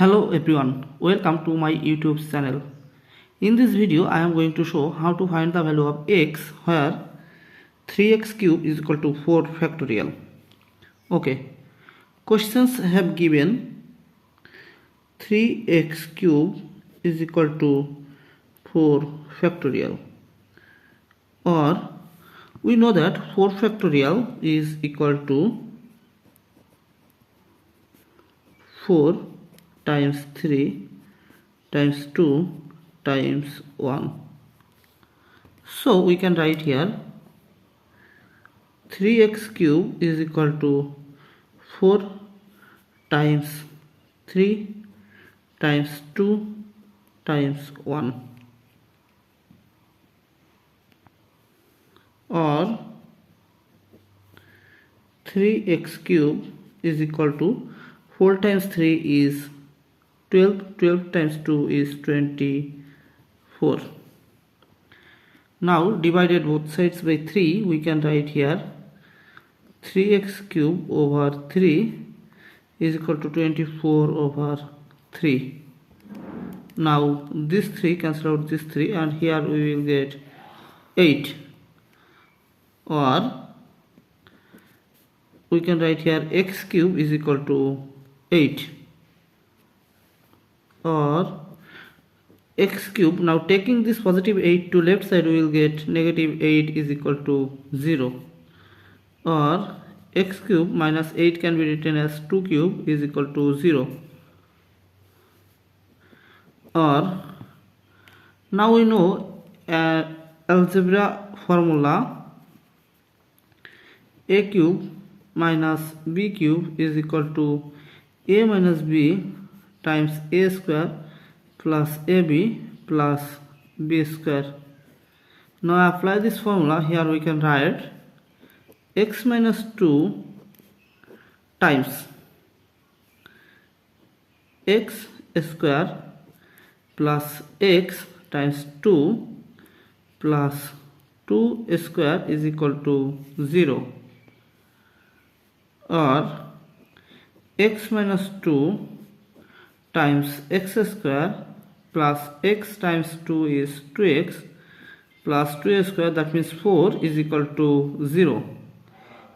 Hello everyone, welcome to my YouTube channel. In this video I am going to show how to find the value of x where 3x cube is equal to 4 factorial. Okay, questions have given 3x cube is equal to 4 factorial, or we know that 4 factorial is equal to 4 times 3 times 2 times 1. So we can write here 3x cube is equal to 4 times 3 times 2 times 1, or 3x cube is equal to 4 times 3 is 12, 12 times 2 is 24. Now divided both sides by 3, we can write here 3x cube over 3 is equal to 24 over 3. Now this 3 cancel out this 3 and here we will get 8, or we can write here x cube is equal to 8, or x cube. Now taking this positive 8 to left side, we will get negative 8 is equal to 0, or x cube minus 8 can be written as 2 cube is equal to 0, or now we know algebra formula a cube minus b cube is equal to a minus b times a square plus ab plus b square. Now apply this formula. Here we can write x minus 2 times x square plus x times 2 plus 2 square is equal to 0, or x minus 2 times x square plus x times 2 is 2x plus 2 square, that means 4 is equal to 0.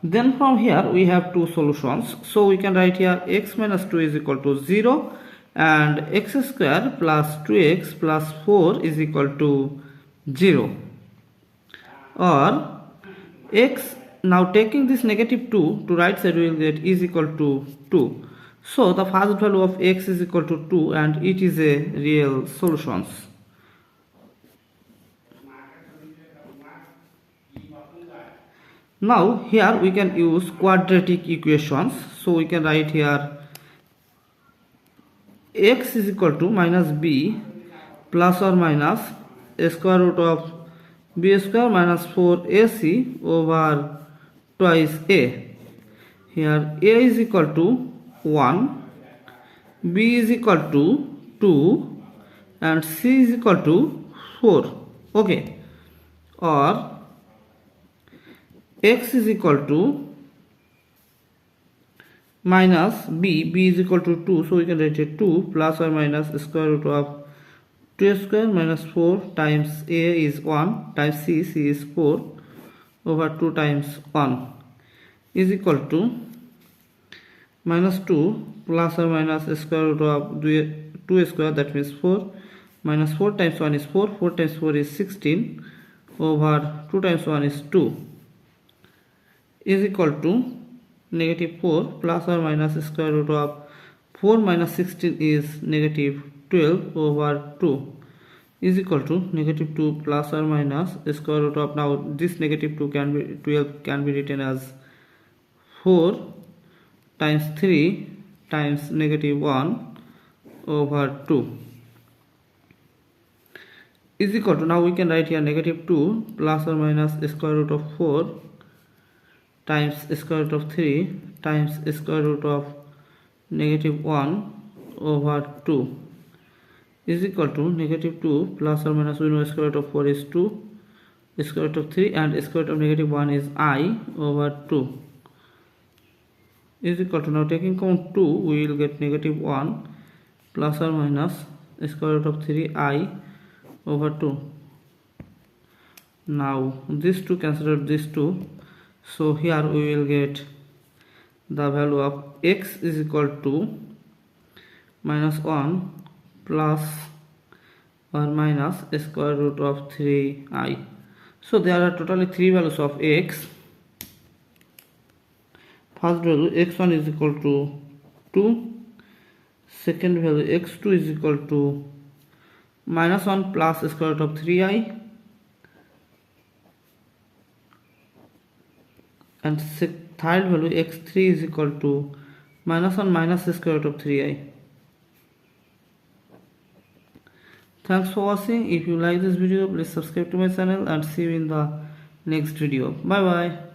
Then from here we have two solutions, so we can write here x minus 2 is equal to 0 and x square plus 2x plus 4 is equal to 0, or x, now taking this negative 2 to right side we will get is equal to 2. So the first value of x is equal to 2 and it is a real solution. Now here we can use quadratic equations, so we can write here x is equal to minus b plus or minus square root of b square minus 4ac over twice a. Here a is equal to 1, b is equal to 2 and c is equal to 4. Okay, or x is equal to minus b is equal to 2, so we can write it 2 plus or minus square root of 2 square minus 4 times a is 1 times c is 4 over 2 times 1 is equal to minus 2 plus or minus square root of 2 square, that means 4, minus 4 times 1 is 4, 4 times 4 is 16 over 2 times 1 is 2 is equal to negative 4 plus or minus square root of 4 minus 16 is negative 12 over 2 is equal to negative 2 plus or minus square root of, now this negative 2 can be 12 can be written as 4 times 3 times negative 1 over 2 is equal to, now we can write here negative 2 plus or minus square root of 4 times square root of 3 times square root of negative 1 over 2 is equal to negative 2 plus or minus, we know square root of 4 is 2, square root of 3 and square root of negative 1 is I over 2 is equal to, now taking count 2 we will get negative 1 plus or minus square root of 3I over 2. Now these two cancel out these two, so here we will get the value of x is equal to minus 1 plus or minus square root of 3I. So there are totally three values of x. First value x1 is equal to 2, second value x2 is equal to minus 1 plus square root of 3I, and third value x3 is equal to minus 1 minus square root of 3I. Thanks for watching. If you like this video, please subscribe to my channel and see you in the next video. Bye bye.